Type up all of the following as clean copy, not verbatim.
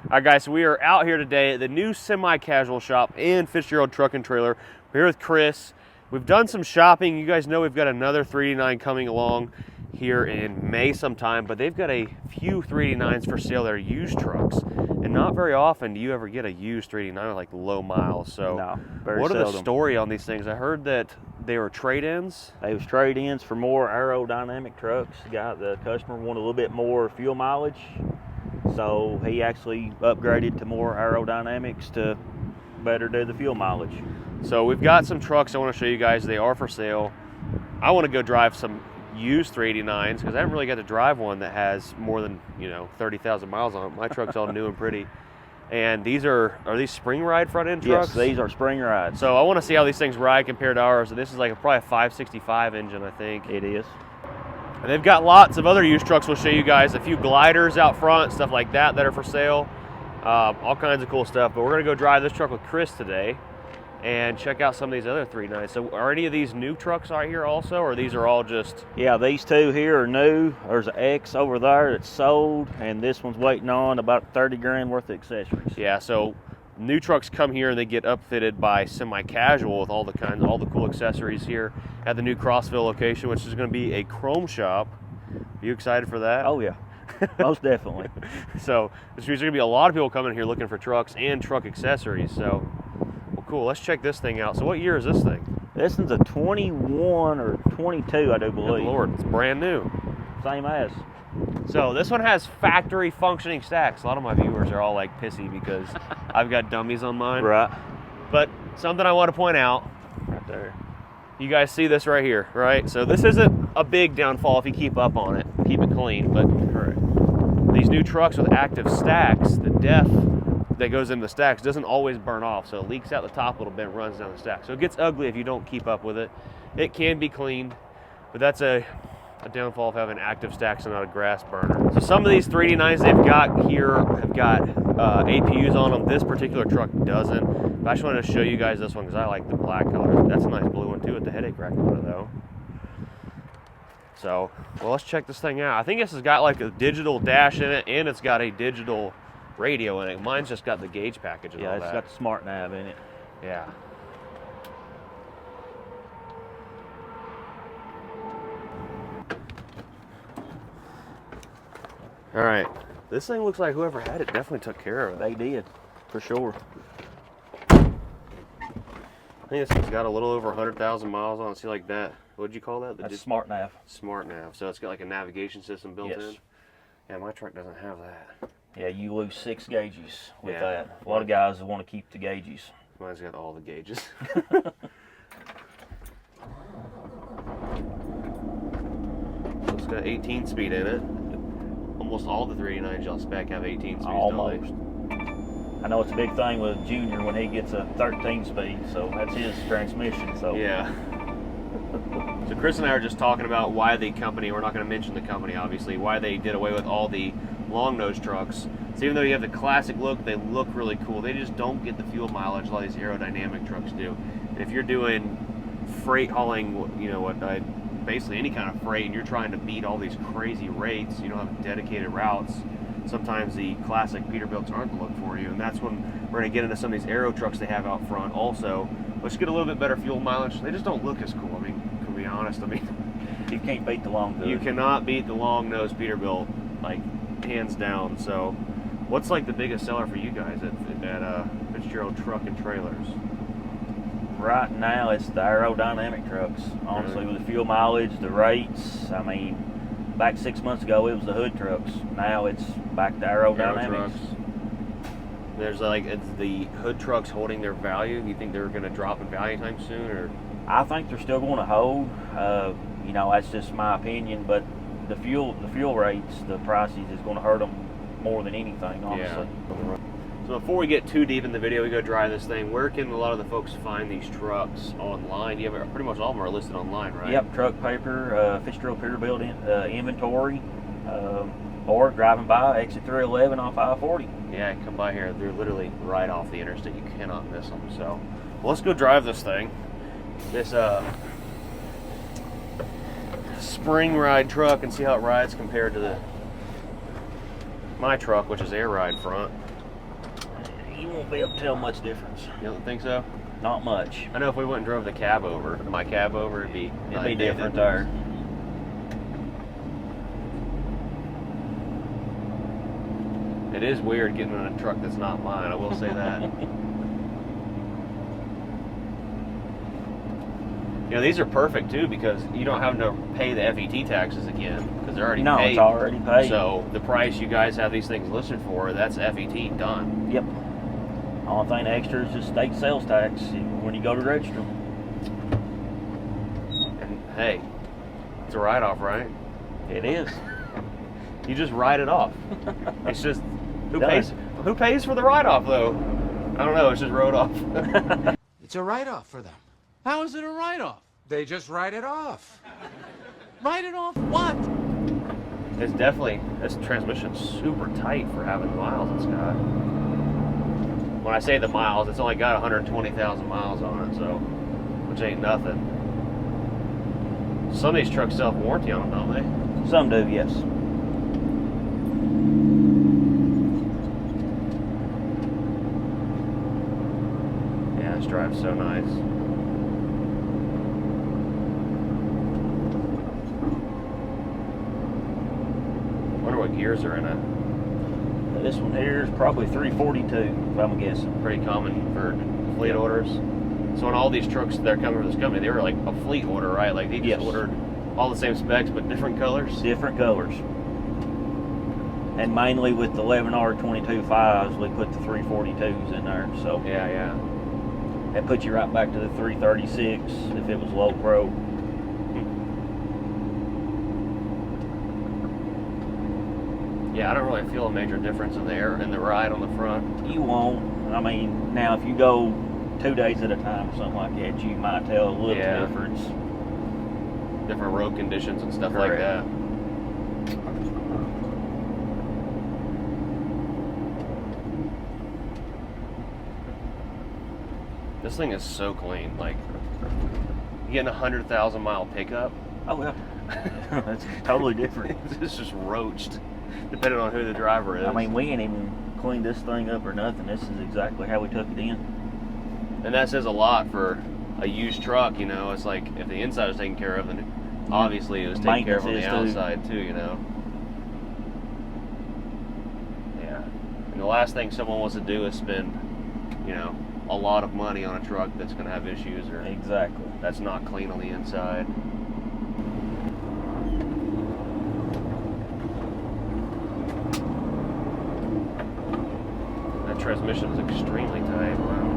All right, guys, so we are out here today at the new semi-casual shop in Fitzgerald Truck and Trailer. We're here with Chris. We've done some shopping. You guys know we've got another 389 coming along here in May sometime, but they've got a few 389s for sale that are used trucks. And not very often do you ever get a used 389 with like low miles. So No, very what are seldom. the story on these things? I heard that they were trade-ins. They was trade-ins for more aerodynamic trucks. The customer wanted a little bit more fuel mileage, so he actually upgraded to more aerodynamics to better do the fuel mileage. So we've got some trucks I want to show you guys. They are for sale. I want to go drive some used 389s because I haven't really got to drive one that has more than 30,000 miles on it. My truck's all new and pretty. And these are these spring ride front end trucks? Yes, these are spring rides. So I want to see how these things ride compared to ours. This is like probably a 565 engine, I think. It is. And they've got lots of other used trucks. We'll show you guys a few gliders out front, stuff like that are for sale. All kinds of cool stuff. But we're going to go drive this truck with Chris today and check out some of these other 389s. So are any of these new trucks out here also, or these are all just... Yeah, these two here are new. There's an X over there that's sold, and this one's waiting on about 30 grand worth of accessories. Yeah, so new trucks come here and they get upfitted by semi-casual with all the cool accessories here at the new Crossville location, which is going to be a chrome shop. Are you excited for that? Oh yeah, most definitely. So there's going to be a lot of people coming here looking for trucks and truck accessories. So, well, cool. Let's check this thing out. So what year is this thing? This one's a 21 or 22, I do believe. Good Lord, it's brand new. Same as. So this one has factory functioning stacks. A lot of my viewers are all like pissy because I've got dummies on mine. Right. But something I want to point out, Right there. you guys see this right here, right? So this isn't a big downfall if you keep up on it, keep it clean, but these new trucks with active stacks, the depth that goes into the stacks doesn't always burn off, so it leaks out the top a little bit and runs down the stack. So it gets ugly if you don't keep up with it. It can be cleaned, but that's a downfall of having active stacks and not a grass burner. So some of these 389s they've got here have got APUs on them. This particular truck doesn't. But I just wanted to show you guys this one because I like the black color. That's a nice blue one too with the headache rack on it though. So, well, let's check this thing out. I think this has got like a digital dash in it and it's got a digital radio in it. Mine's just got the gauge package and all that. Yeah, it's got the smart nav in it. Yeah. All right, this thing looks like whoever had it definitely took care of it. They did, for sure. I think this thing's got a little over 100,000 miles on it. See like that? What'd you call that? That's smart nav. Smart nav. So it's got like a navigation system built in? Yeah, my truck doesn't have that. Yeah, you lose 6 gauges with Yeah. that. A lot of guys want to keep the gauges. Mine's got all the gauges. So it's got 18 speed in it. Almost all the 389s y'all spec have 18 speeds. Almost. I know it's a big thing with Junior when he gets a 13 speed, so that's his transmission. So yeah. So Chris and I are just talking about why the company, we're not going to mention the company obviously, why they did away with all the long nose trucks. So even though you have the classic look, they look really cool. They just don't get the fuel mileage a lot of these aerodynamic trucks do. And if you're doing freight hauling, basically any kind of freight, and you're trying to beat all these crazy rates, you don't have dedicated routes, sometimes the classic Peterbilts aren't the look for you. And that's when we're going to get into some of these aero trucks they have out front also, which get a little bit better fuel mileage. They just don't look as cool. I mean, to be honest, you can't beat the long nose. You cannot beat the long nose Peterbilt, like hands down. So what's like the biggest seller for you guys at Fitzgerald Truck and Trailers? Right now, it's the aerodynamic trucks. Honestly, with the fuel mileage, the rates. I mean, back 6 months ago, it was the hood trucks. Now it's back to aerodynamics. There's like, it's the hood trucks holding their value. You think they're going to drop in value anytime soon, or? I think they're still going to hold. That's just my opinion. But the fuel rates, the prices is going to hurt them more than anything, honestly. Yeah. So before we get too deep in the video, we go drive this thing. Where can a lot of the folks find these trucks online? You have pretty much all of them are listed online, right? Yep, truck paper, Fitzgerald Peterbilt inventory, or driving by exit 311 off I-40. Yeah, come by here. They're literally right off the interstate. You cannot miss them. So, well, let's go drive this thing. This spring ride truck and see how it rides compared to my truck, which is air ride front. You won't be able to tell much difference. You don't think so? Not much. I know if we went and drove the cab over, my cab over, it'd be Different there. It is weird getting in a truck that's not mine, I will say that. You know, these are perfect too because you don't have to pay the FET taxes again because they're already paid. No, it's already paid. So the price you guys have these things listed for, that's FET done. Yep. Only thing extra is just state sales tax when you go to register them. And hey, it's a write-off, right? It is. You just write it off. It's just who Done. pays for the write-off though? I don't know. It's just wrote off. It's a write-off for them. How is it a write-off? They just write it off. Write it off what? It's definitely, this transmission's super tight for having the miles it's got. When I say the miles, it's only got 120,000 miles on it, so, which ain't nothing. Some of these trucks self-warranty on them, don't they? Some do, yes. Yeah, this drives so nice. Wonder what gears are in it. This one here is probably 342, if I'm guessing. Pretty common for fleet orders. So on all these trucks that are coming from this company, they were like a fleet order, right? Like they just ordered all the same specs but different colors? Different colors. And mainly with the 11R22.5s, we put the 342s in there. So yeah. that puts you right back to the 336 if it was low pro. Yeah, I don't really feel a major difference in the air and the ride on the front. You won't. I mean, now if you go 2 days at a time or something like that, you might tell a little difference. Different road conditions and stuff like that. This thing is so clean. Like, you getting a 100,000 mile pickup. Oh yeah, that's totally different. It's just roached, depending on who the driver is. I mean, we ain't even cleaned this thing up or nothing. This is exactly how we took it in. And that says a lot for a used truck, you know. It's like, if the inside was taken care of, then obviously it was taken care of on the outside too, you know. Yeah. And the last thing someone wants to do is spend, you know, a lot of money on a truck that's going to have issues or that's not clean on the inside. That transmission is extremely tight. Wow.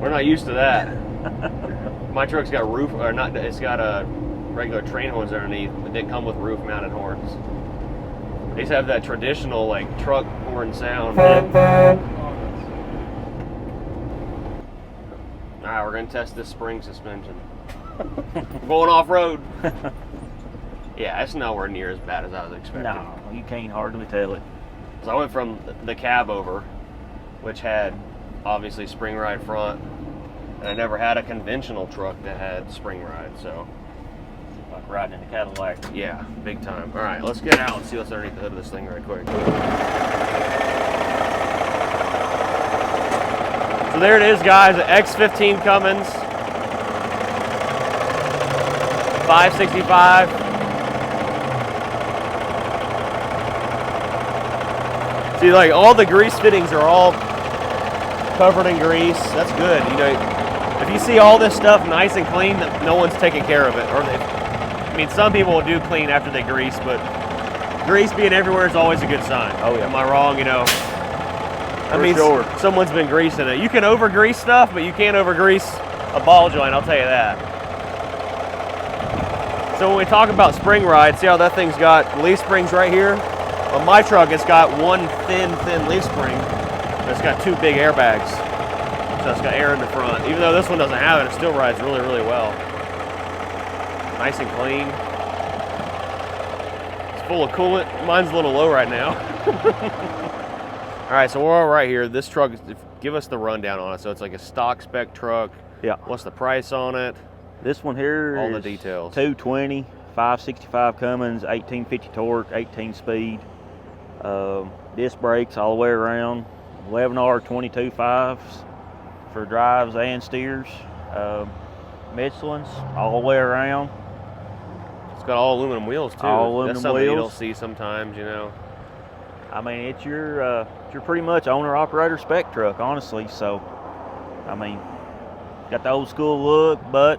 We're not used to that. My truck's got roof, or not, it's got a regular train horns underneath, but didn't come with roof mounted horns. They used to have that traditional like truck horn sound. Alright, we're gonna test this spring suspension. Going off road. Yeah, it's nowhere near as bad as I was expecting. No, you can't hardly tell it. So I went from the cab over, which had obviously spring ride front, and I never had a conventional truck that had spring ride, so Like riding in a Cadillac. yeah, big time. All right, let's get out and see what's underneath the hood of this thing right quick. So there it is, guys, the X15 Cummins 565. See, like all the grease fittings are all covered in grease. That's good. You know, if you see all this stuff nice and clean, no one's taking care of it. Or I mean, some people will do clean after they grease, but grease being everywhere is always a good sign. Oh yeah. Am I wrong? You know, that means someone's been greasing it. You can over grease stuff, but you can't over grease a ball joint. I'll tell you that. So when we talk about spring ride, see how that thing's got leaf springs right here? On my truck, it's got one thin leaf spring. It's got two big airbags, so it's got air in the front. Even though this one doesn't have it, it still rides really, really well. Nice and clean. It's full of coolant. Mine's a little low right now. All right, so we're all right here. This truck, give us the rundown on it. So it's like a stock spec truck. Yeah. What's the price on it? This one here all the is details. 220, 565 Cummins, 1850 torque, 18 speed. Disc brakes all the way around. 11R 22.5s for drives and steers. Michelin's all the way around. It's got all aluminum wheels too. All aluminum That's something you don't wheels. see sometimes, you know. I mean, it's your pretty much owner-operator spec truck, honestly. So, I mean, got the old school look, but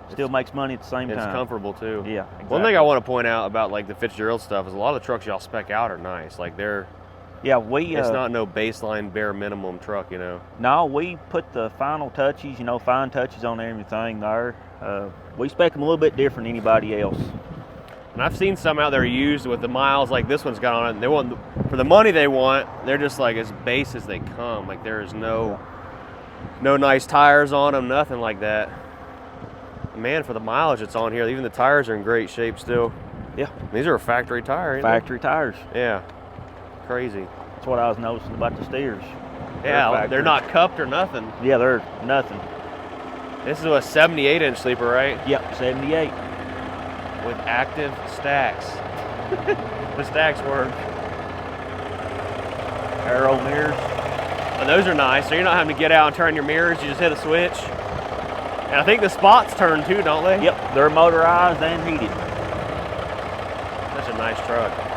still makes money at the same time. It's comfortable too. Yeah, exactly. One thing I want to point out about like the Fitzgerald stuff is a lot of the trucks y'all spec out are nice. Like they're, yeah, it's not no baseline bare minimum truck, you know. No, we put the final touches, you know, fine touches on everything there. We spec them a little bit different than anybody else. And I've seen some out there used with the miles like this one's got on it. And they want, for the money they want, they're just like as base as they come. Like there is no nice tires on them, nothing like that. Man, for the mileage it's on here, even the tires are in great shape still. Yeah. These are a factory tire, ain't Factory tires. they? Yeah. Crazy. That's what I was noticing about the steers. Yeah, they're not cupped or nothing. Yeah, they're nothing. This is a 78-inch sleeper, right? Yep, 78. With active stacks. The stacks work. Aero mirrors. And those are nice, so you're not having to get out and turn your mirrors, you just hit a switch. And I think the spots turn too, don't they? Yep, they're motorized and heated. Such a nice truck.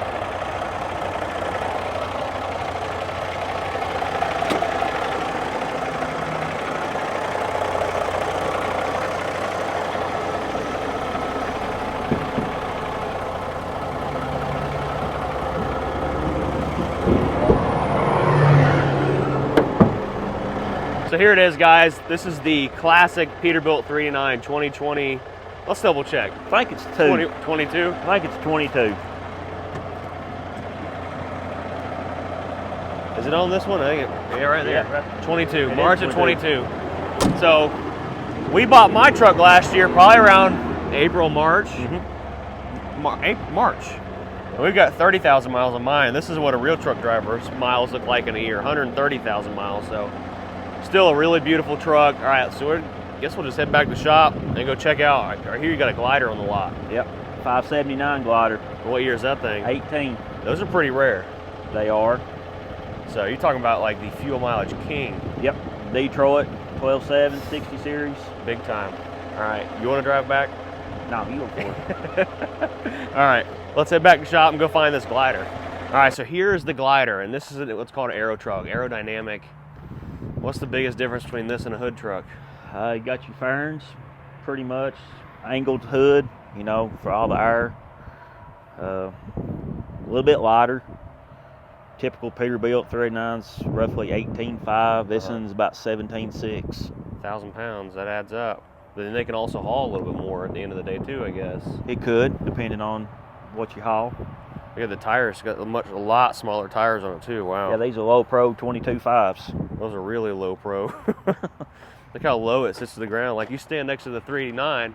So here it is, guys. This is the classic Peterbilt 389 2020. Let's double check. I think it's 22. 22? I think it's 22. Is it on this one? I think yeah, right there. Yeah, right. 22, It March is of 22. So we bought my truck last year, probably around April, March. March. And we've got 30,000 miles on mine. This is what a real truck driver's miles look like in a year, 130,000 miles. So still a really beautiful truck. All right, so I guess we'll just head back to the shop and go check out. Right here you got a glider on the lot. Yep, 579 glider. What year is that thing? 18. Those are pretty rare. They are. So you're talking about like the fuel mileage king. Yep, Detroit, 12.7, 60 series. Big time. All right, you want to drive back? No, you go for it. All right, let's head back to the shop and go find this glider. All right, so here's the glider, and this is what's called an aero truck, aerodynamic. What's the biggest difference between this and a hood truck? You got your ferns, pretty much. Angled hood, you know, for all the air. A little bit lighter. Typical Peterbilt 389's roughly 18.5. This one's about 17.6. 1,000 pounds, that adds up. But then they can also haul a little bit more at the end of the day too, I guess. It could, depending on what you haul. Look at the tires, got a lot smaller tires on it too, wow. Yeah, these are low pro 22.5s. Those are really low pro. Look how low it sits to the ground. Like you stand next to the 389,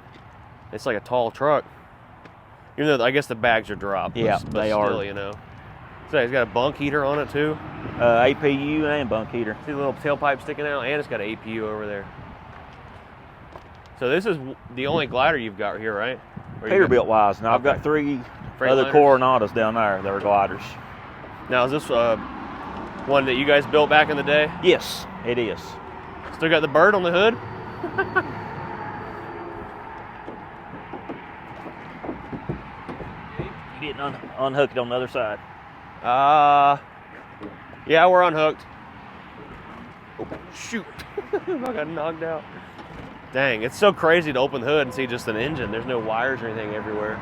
it's like a tall truck. Even though I guess the bags are dropped. Yeah, but they still, are. You know. So it's got a bunk heater on it too. APU and bunk heater. See the little tailpipe sticking out, and it's got an APU over there. So this is the only glider you've got here, right? Peterbilt wise. Now I've got three other Coronados down there that are gliders. Now is this one that you guys built back in the day? Yes, it is. Still got the bird on the hood? You didn't unhook it on the other side. Yeah, we're unhooked. Oh, shoot. I got knocked out. Dang, it's so crazy to open the hood and see just an engine. There's no wires or anything everywhere.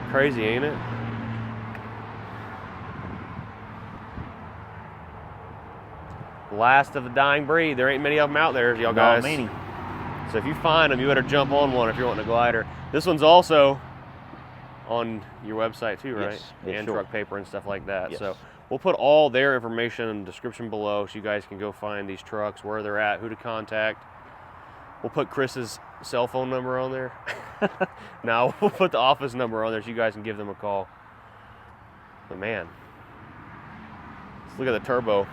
Crazy, ain't it? Last of the dying breed. There ain't many of them out there, y'all guys. Not many. So if you find them, you better jump on one if you're wanting a glider. This one's also on your website too, right? Yes, and sure. Truck Paper and stuff like that. Yes. So we'll put all their information in the description below so you guys can go find these trucks, where they're at, who to contact. We'll put Chris's cell phone number on there. No, we'll put the office number on there so you guys can give them a call. But man, let's look at the turbo.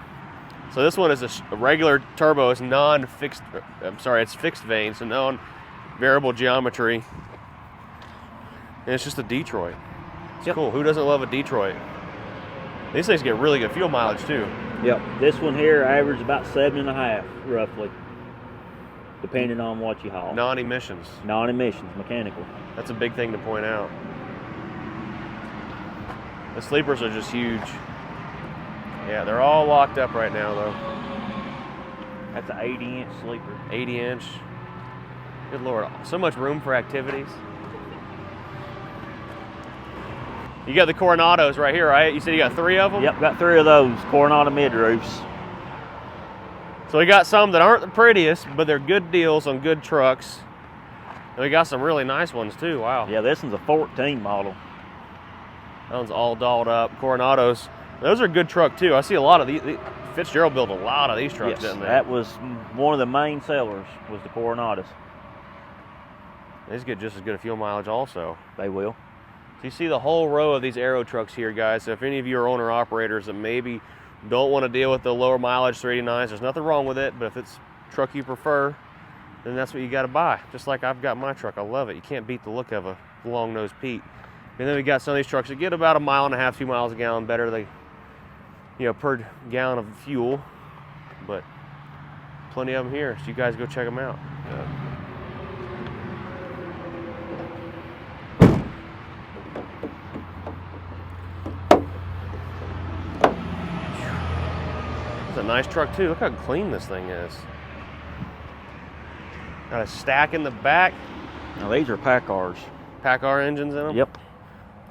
So this one is a regular turbo. It's non-fixed, I'm sorry, it's fixed vane, so non-variable geometry. And it's just a Detroit. It's cool. Who doesn't love a Detroit? These things get really good fuel mileage too. Yep. This one here averages about 7.5, roughly, depending on what you haul. Non-emissions. Non-emissions, mechanical. That's a big thing to point out. The sleepers are just huge. Yeah, they're all locked up right now though. That's an 80-inch sleeper. 80-inch. Good Lord, so much room for activities. You got the Coronados right here, right? You said you got 3 of them? Yep, got 3 of those Coronado mid-roofs. So we got some that aren't the prettiest, but they're good deals on good trucks. And we got some really nice ones too, wow. Yeah, this one's a 14 model. That one's all dolled up, Coronados. Those are a good truck too. I see a lot of these. Fitzgerald built a lot of these trucks, didn't they? That was one of the main sellers, was the Coronados. These get just as good a fuel mileage also. They will. So you see the whole row of these aero trucks here, guys. So if any of you are owner-operators that maybe don't want to deal with the lower mileage 389s, there's nothing wrong with it, but if it's a truck you prefer, then that's what you got to buy. Just like I've got my truck. I love it. You can't beat the look of a long-nosed Pete. And then we got some of these trucks that get about 1.5 miles, 2 miles a gallon better. They, you know, per gallon of fuel, but plenty of them here. So you guys go check them out. It's a nice truck too. Look how clean this thing is. Got a stack in the back. Now these are Packars. Packard engines in them? Yep.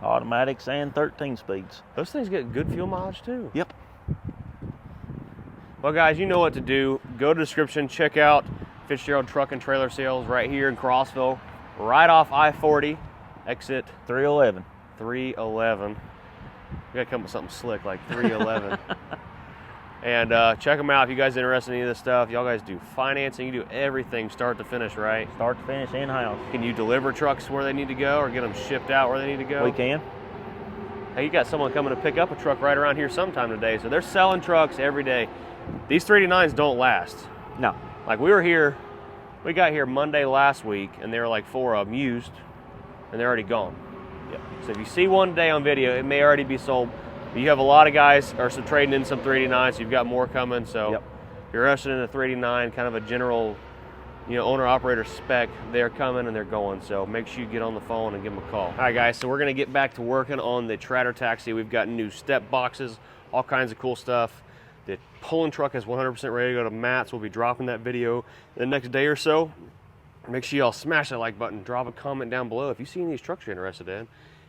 Automatics and 13 speeds. Those things get good fuel mileage too. Yep. Well guys, you know what to do. Go to the description, check out Fitzgerald Truck and Trailer Sales right here in Crossville, right off I-40, exit 311. 311. You gotta come up with something slick like 311. And check them out if you guys are interested in any of this stuff. Y'all guys do financing, you do everything start to finish, right? Start to finish in-house. Can you deliver trucks where they need to go or get them shipped out where they need to go? We can. Hey, you got someone coming to pick up a truck right around here sometime today. So they're selling trucks every day. These 389s don't last. No. Like we got here Monday last week and there were like 4 of them used and they're already gone. Yep. So if you see one today on video, it may already be sold. You have a lot of guys are some trading in some 389s, so you've got more coming. So yep. If you're interested in a 389, kind of a general, you know, owner-operator spec, they're coming and they're going. So make sure you get on the phone and give them a call. All right, guys, so we're going to get back to working on the Tratter Taxi. We've got new step boxes, all kinds of cool stuff. The pulling truck is 100% ready to go to Matt's. We'll be dropping that video the next day or so. Make sure y'all smash that like button. Drop a comment down below if you see any of these trucks you're interested in.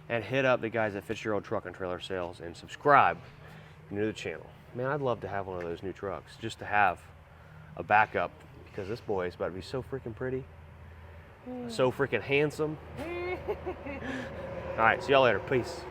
And hit up the guys at Fitzgerald Truck and Trailer Sales and subscribe if you're new to the channel. Man, I'd love to have one of those new trucks just to have a backup because this boy is about to be so freaking pretty, so freaking handsome. All right, see y'all later. Peace.